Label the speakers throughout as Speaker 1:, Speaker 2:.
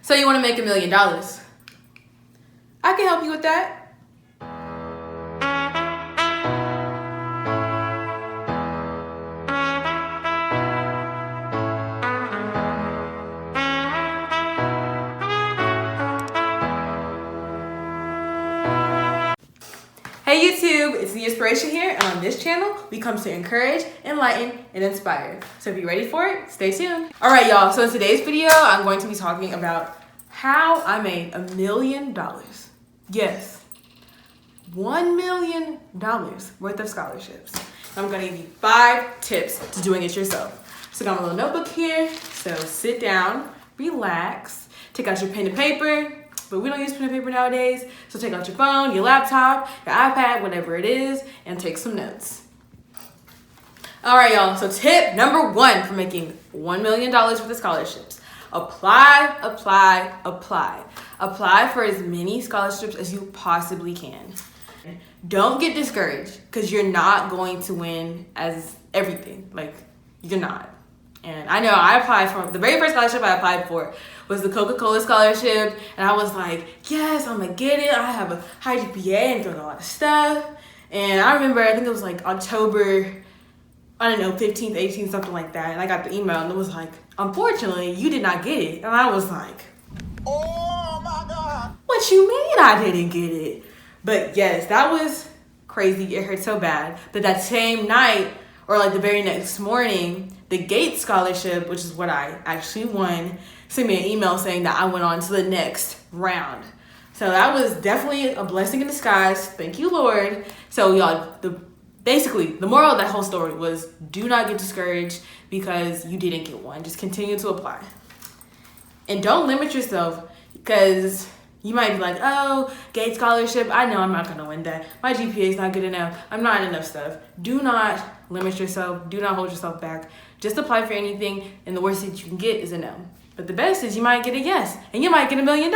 Speaker 1: So you want to make $1 million? I can help you with that. Hey YouTube, it's ℕ𝔼𝕎 here, and on this channel, we come to encourage, enlighten, and inspire. So if you're ready for it, stay tuned. All right, y'all, so in today's video, I'm going to be talking about how I made $1 million. Yes, $1 million worth of scholarships. I'm gonna give you 5 tips to doing it yourself. So I got my little notebook here, so sit down, relax, take out your pen and paper, but we don't use pen and paper nowadays, so take out your phone, your laptop, your iPad, whatever it is, and take some notes. All right, y'all, so tip number 1 for making $1 million worth of scholarships. Apply, apply, apply. Apply for as many scholarships as you possibly can. Don't get discouraged, because you're not going to win as everything. Like, you're not. And I know I applied for, the very first scholarship I applied for was the Coca-Cola scholarship. And I was like, yes, I'm gonna get it. I have a high GPA and doing a lot of stuff. And I remember, I think it was like October, I don't know, 15th, 18th, something like that. And I got the email and it was like, unfortunately, you did not get it. And I was like, oh my God. What you mean I didn't get it? But yes, that was crazy. It hurt so bad that that same night, or like the very next morning, the Gates scholarship, which is what I actually won, sent me an email saying that I went on to the next round. So that was definitely a blessing in disguise. Thank you, Lord. So y'all, basically, the moral of that whole story was do not get discouraged because you didn't get one. Just continue to apply. And don't limit yourself, because you might be like, oh, Gates scholarship, I know I'm not gonna win that. My GPA is not good enough. I'm not enough stuff. Do not limit yourself. Do not hold yourself back. Just apply for anything, and the worst that you can get is a no. But the best is you might get a yes, and you might get $1 million.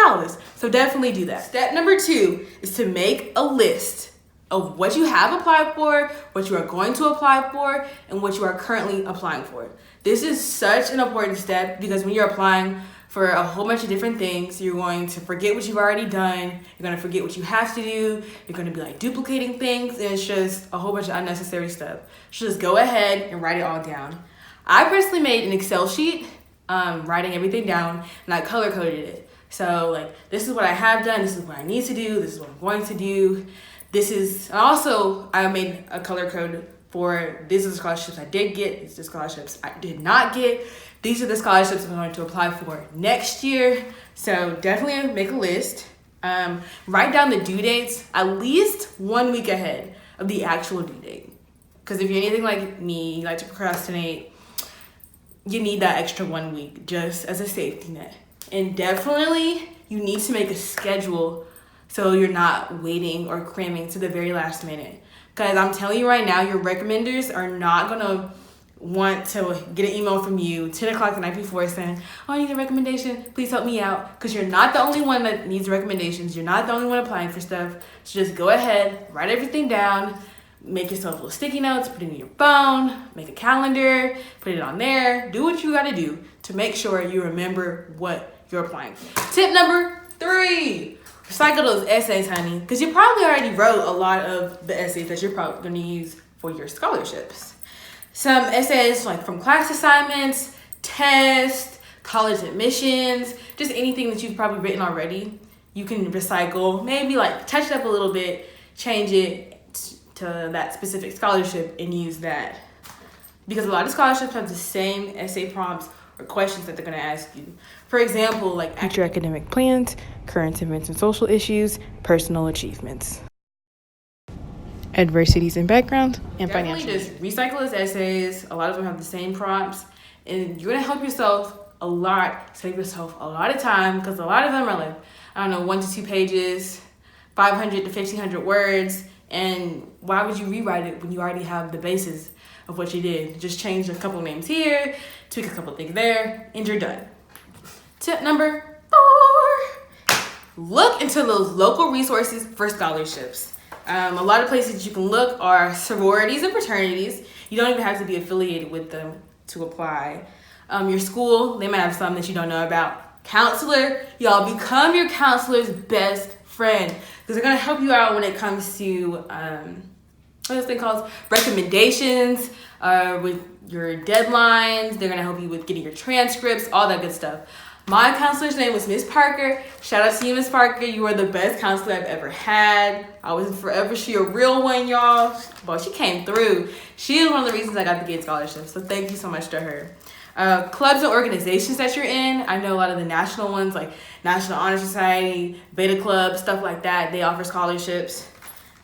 Speaker 1: So definitely do that. Step number 2 is to make a list of what you have applied for, what you are going to apply for, and what you are currently applying for. This is such an important step, because when you're applying for a whole bunch of different things, you're going to forget what you've already done. You're going to forget what you have to do. You're going to be like duplicating things, and it's just a whole bunch of unnecessary stuff. So just go ahead and write it all down. I personally made an Excel sheet, writing everything down, and I color coded it. So like, this is what I have done. This is what I need to do. This is what I'm going to do. I made a color code for these are the scholarships I did get. These are the scholarships I did not get. These are the scholarships I'm going to apply for next year. So definitely make a list. Write down the due dates at least 1 week ahead of the actual due date. Because if you're anything like me, you like to procrastinate, you need that extra 1 week just as a safety net. And definitely you need to make a schedule so you're not waiting or cramming to the very last minute. Because I'm telling you right now, your recommenders are not gonna want to get an email from you 10 o'clock the night before saying, oh, I need a recommendation, please help me out. Because you're not the only one that needs recommendations. You're not the only one applying for stuff. So just go ahead, write everything down, make yourself little sticky notes, put it in your phone, make a calendar, put it on there. Do what you gotta do to make sure you remember what you're applying for. Tip number 3, recycle those essays, honey, because you probably already wrote a lot of the essays that you're probably gonna use for your scholarships. Some essays like from class assignments, tests, college admissions, just anything that you've probably written already, you can recycle, maybe like touch it up a little bit, change it to that specific scholarship and use that. Because a lot of scholarships have the same essay prompts or questions that they're gonna ask you. For example, like future academic plans, current events and social issues, personal achievements, adversities and backgrounds, and financial. Just recycle those essays. A lot of them have the same prompts, and you're gonna help yourself a lot, save yourself a lot of time, because a lot of them are like, I don't know, 1 to 2 pages, 500 to 1,500 words, and why would you rewrite it when you already have the basis of what you did? Just change a couple names here, tweak a couple things there, and you're done. Tip number 4, look into those local resources for scholarships. A lot of places you can look are sororities and fraternities. You don't even have to be affiliated with them to apply. Your school, they might have some that you don't know about. counselor. Y'all, become your counselor's best friend, because they're gonna help you out when it comes to what this thing called, recommendations, with your deadlines. They're gonna help you with getting your transcripts, all that good stuff. My counselor's name was Miss Parker. Shout out to you, Miss Parker. You are the best counselor I've ever had. I was forever she a real one, y'all. Well, she came through. She is one of the reasons I got the GATE scholarship, so thank you so much to her. Clubs and organizations that you're in. I know a lot of the national ones like National Honor Society, Beta Club, stuff like that. They offer scholarships.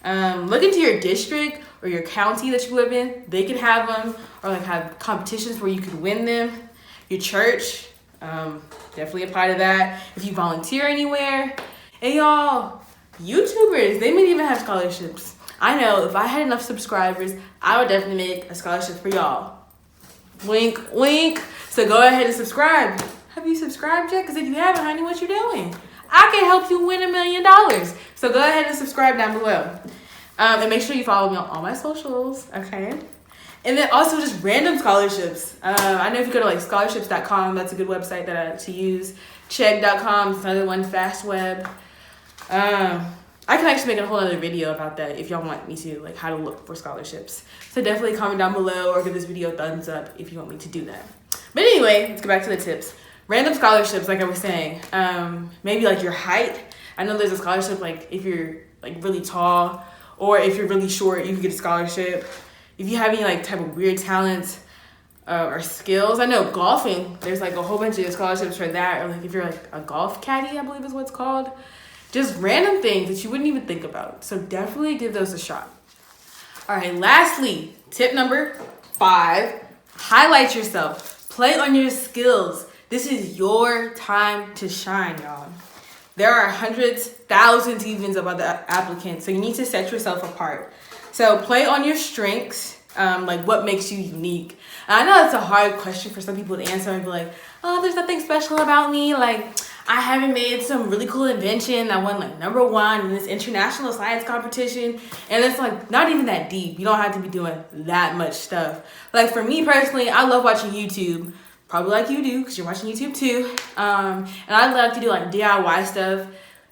Speaker 1: Look into your district or your county that you live in. They can have them, or like have competitions where you could win them. Your church, definitely apply to that. If you volunteer anywhere. And y'all, YouTubers, they may even have scholarships. I know if I had enough subscribers, I would definitely make a scholarship for y'all. Wink, wink. So go ahead and subscribe. Have you subscribed yet? Because if you haven't, honey, what you doing? I can help you win $1 million. So go ahead and subscribe down below. And make sure you follow me on all my socials, okay? And then also just random scholarships. I know if you go to like scholarships.com, that's a good website to use. Chegg.com is another one, fast web. I can actually make a whole other video about that if y'all want me to, like how to look for scholarships. So definitely comment down below or give this video a thumbs up if you want me to do that. But anyway, let's get back to the tips. Random scholarships, like I was saying, maybe like your height. I know there's a scholarship like if you're like really tall, or if you're really short, you can get a scholarship. If you have any like type of weird talents or skills, I know golfing, there's like a whole bunch of scholarships for that. Or like if you're like a golf caddy, I believe is what it's called. Just random things that you wouldn't even think about. So definitely give those a shot. All right, lastly, tip number 5, highlight yourself. Play on your skills. This is your time to shine, y'all. There are hundreds, thousands even of other applicants, so you need to set yourself apart. So play on your strengths, like what makes you unique. And I know it's a hard question for some people to answer and be like, oh, there's nothing special about me. Like, I haven't made some really cool invention that won like #1 in this international science competition. And it's like not even that deep. You don't have to be doing that much stuff. Like for me personally, I love watching YouTube. Probably like you do, because you're watching YouTube too. And I love to do like DIY stuff,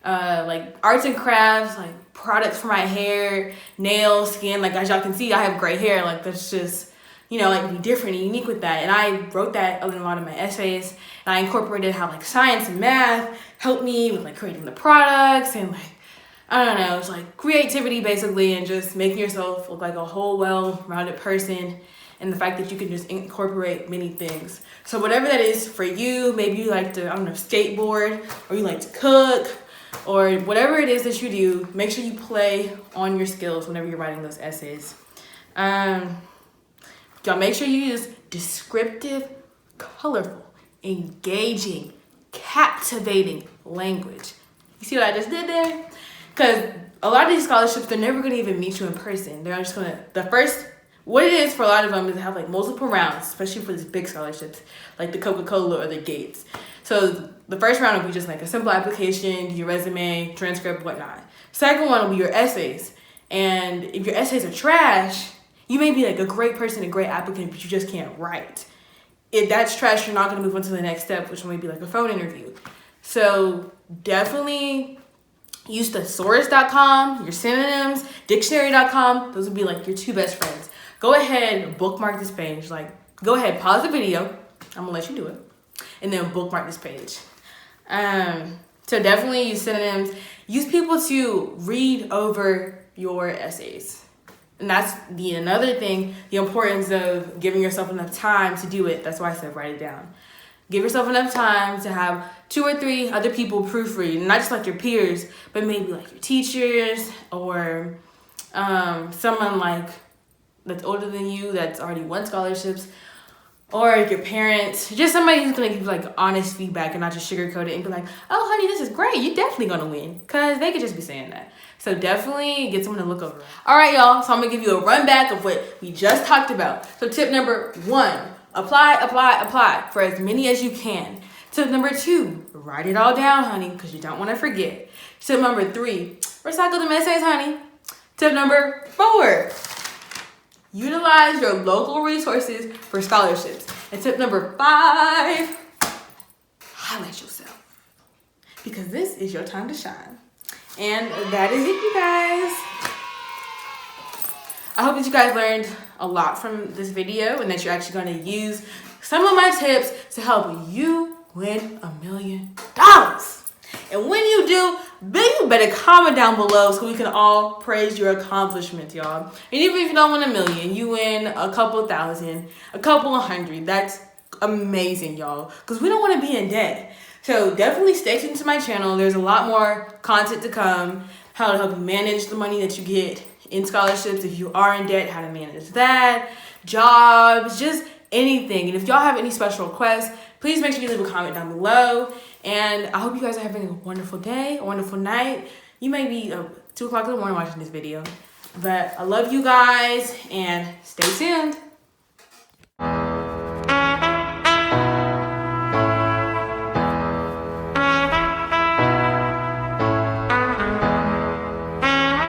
Speaker 1: like arts and crafts, like products for my hair, nails, skin. Like as y'all can see, I have gray hair. Like that's just, you know, like be different and unique with that. And I wrote that in a lot of my essays. And I incorporated how like science and math helped me with like creating the products and like, I don't know, it's like creativity basically, and just making yourself look like a whole well-rounded person. And the fact that you can just incorporate many things. So whatever that is for you, maybe you like to, I don't know, skateboard, or you like to cook, or whatever it is that you do, make sure you play on your skills whenever you're writing those essays. Y'all make sure you use descriptive, colorful, engaging, captivating language. You see what I just did there? Because a lot of these scholarships, they're never gonna even meet you in person. They're just gonna, what it is for a lot of them is to have like multiple rounds, especially for these big scholarships, like the Coca-Cola or the Gates. So the first round will be just like a simple application, do your resume, transcript, whatnot. Second one will be your essays. And if your essays are trash, you may be like a great person, a great applicant, but you just can't write. If that's trash, you're not gonna move on to the next step, which may be like a phone interview. So definitely use thesaurus.com, your synonyms, dictionary.com. Those would be like your 2 best friends. Go ahead and bookmark this page. Like, go ahead, pause the video. I'm gonna let you do it. And then bookmark this page. So definitely use synonyms. Use people to read over your essays. And that's another thing, the importance of giving yourself enough time to do it. That's why I said write it down. Give yourself enough time to have 2 or 3 other people proofread, not just like your peers, but maybe like your teachers or someone like that's older than you that's already won scholarships, or your parents, just somebody who's gonna give you like honest feedback and not just sugarcoat it and be like, oh honey, this is great, you're definitely gonna win, because they could just be saying that. So definitely get someone to look over. All right, y'all, so I'm gonna give you a run back of what we just talked about. So tip number 1, apply for as many as you can. Tip number 2, write it all down, honey, because you don't want to forget. Tip number 3, recycle them essays, honey. Tip number 4, utilize your local resources for scholarships. And tip number 5, highlight yourself. because this is your time to shine. And that is it, you guys. I hope that you guys learned a lot from this video and that you're actually going to use some of my tips to help you win $1 million. And when you do, you better comment down below so we can all praise your accomplishments, y'all. And even if you don't win $1 million, you win a couple thousand, a couple of hundred. That's amazing, y'all, because we don't want to be in debt. So definitely stay tuned to my channel. There's a lot more content to come, how to help you manage the money that you get in scholarships if you are in debt, how to manage that, jobs, just anything. And if y'all have any special requests, please make sure you leave a comment down below. And I hope you guys are having a wonderful day, a wonderful night. You may be 2 o'clock in the morning watching this video. But I love you guys and stay tuned.